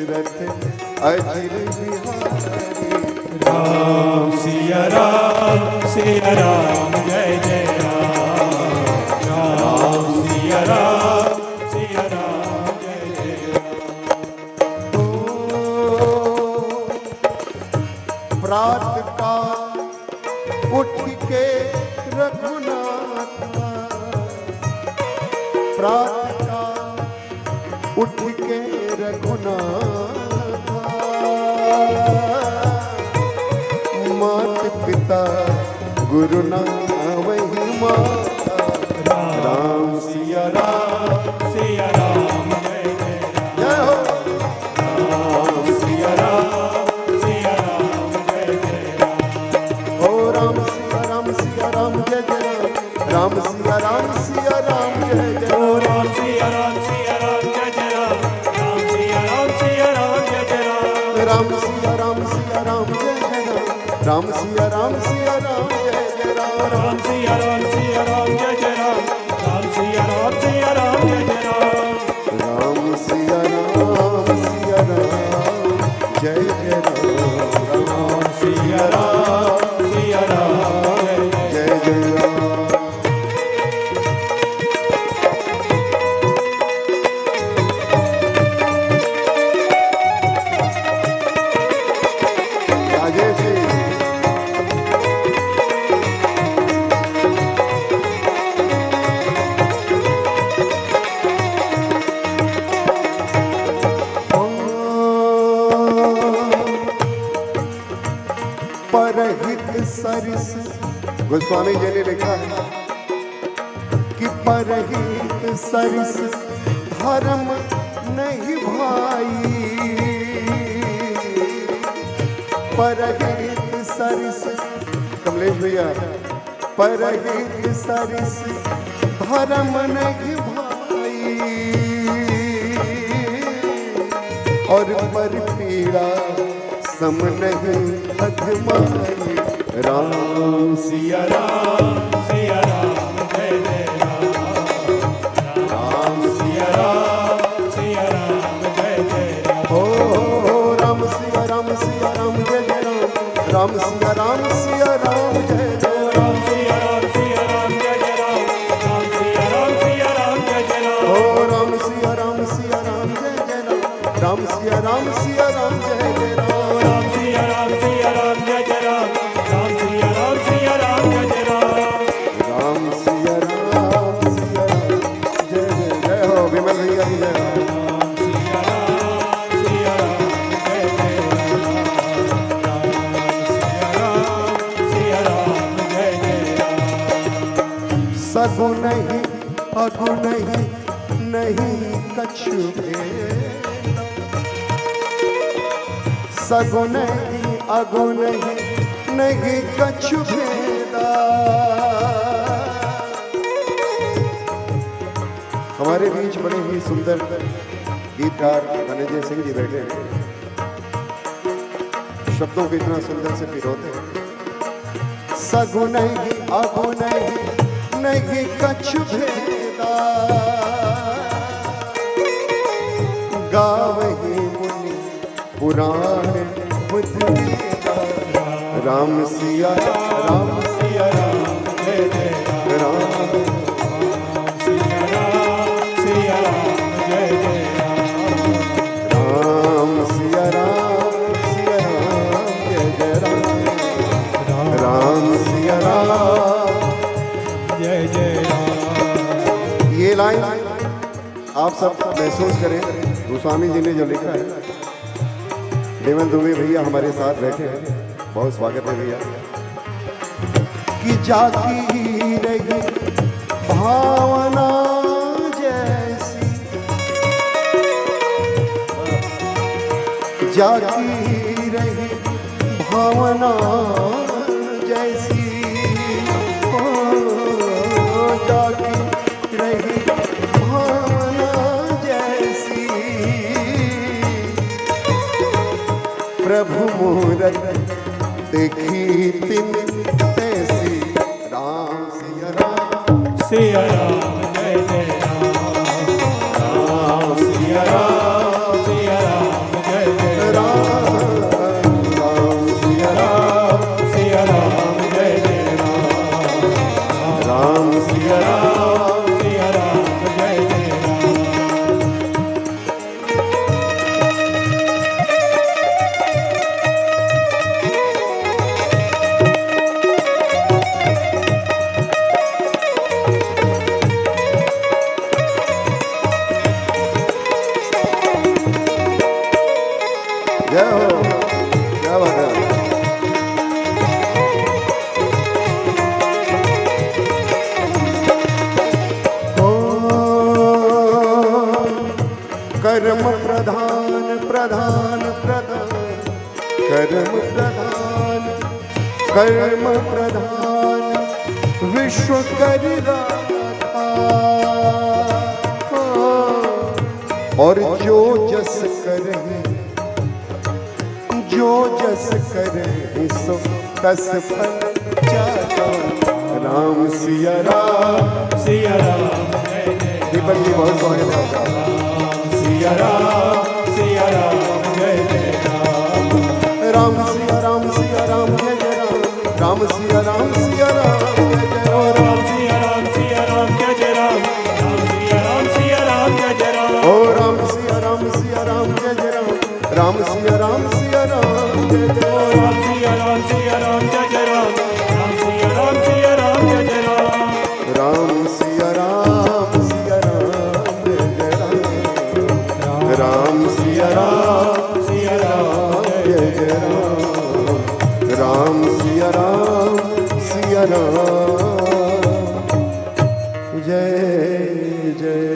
दशरथ अजिर बिहारी। राम सिया राम जय जय राम। राम सिया राम जय जय राम। प्रात काल उठ के रघुनाथ, प्रात काल उठ के रघुनाथ, मात पिता गुरु ना वही माता। राम सिया राम जय जय राम। जय हो। राम सिया राम जय जय राम। ओ राम सिया राम जय जय राम। राम सिया राम जय जय। ओ राम सिया राम जय जय राम। राम सिया राम जय जय राम। राम सिया राम जय जय राम। राम सिया राम जय जय राम। राम सिया राम जय जय राम। राम सिया राम जय जय राम। राम सिया राम जय जय राम। राम सिया राम जय जय राम। राजेश जी परहित सरिस, गोस्वामी जी ने लिखा है कि परहित सरिस धर्म नहीं भाई। परहित सरिस, कमलेश भैया, परहित सरिस धर्म नहीं भाई, और पर पीड़ा सम नहीं अधमाई। राम सिया राम जय जय राम। राम सिया राम जय जय राम। हो राम सिया राम जय जय राम। राम सिया राम जय जय। राम सिया राम जय जय राम। राम सिया राम जय जय राम। हो राम सिया राम जय जय राम। राम सिया राम जय जय राम। राम सिया राम जय जय राम। राम सिया राम जय जय राम। राम सिया राम जय जय। जय हो विमल भैया की जय। राम सिया राम जय जय राम। राम सिया राम जय जय राम। सगु नहीं अगु नहीं, नहीं कछु भेद। सगु नहीं अगु नहीं, नहीं कछु भेदा। हमारे बीच बड़े ही सुंदर गीतकार धनंजय सिंह जी बैठे हैं। शब्दों को इतना सुंदर से पिरोते हैं। सगु नहीं अगु नहीं, नहीं कछु भेदा। गावहि मुनि पुराण बुध वेदा। राम सिया राम जय जय राम। राम। सिया राम जय जय राम। राम सिया राम जय जय राम। राम सिया राम जय जय राम। ये लाइन आप सब महसूस करें। गोस्वामी जी ने जो लिखा है, देवन दुबे भैया हमारे साथ बैठे हैं, बहुत स्वागत है भैया। कि जाती रही भावना जैसी, जाती रही भावना जैसी, ओ जाती रही भावना जैसी। प्रभु मूरत देखी तिन तैसी। राम सिया राम जय जय राम। राम सिया राम जय जय हो, क्या बात है। कर्म प्रधान प्रधान प्रधान कर्म प्रधान कर्म प्रधान विश्व करिदा और जो जस करे जो जस करे सो तस फल जाता। राम सिया राम सिया राम जय जय दीपक जी बहुत स्वागत है आपका। सिया राम जय जय राम राम सिया राम सिया राम जय जय राम राम सिया राम सिया राम जय जय राम राम सिया राम जय जय राम राम सिया राम जय जय राम ओ राम सिया राम जय जय राम राम सिया राम जय जय ओ राम सिया राम जय जय राम राम सिया राम जय जय राम राम सिया राम जय जय राम राम सिया राम जय जय राम राम सिया राम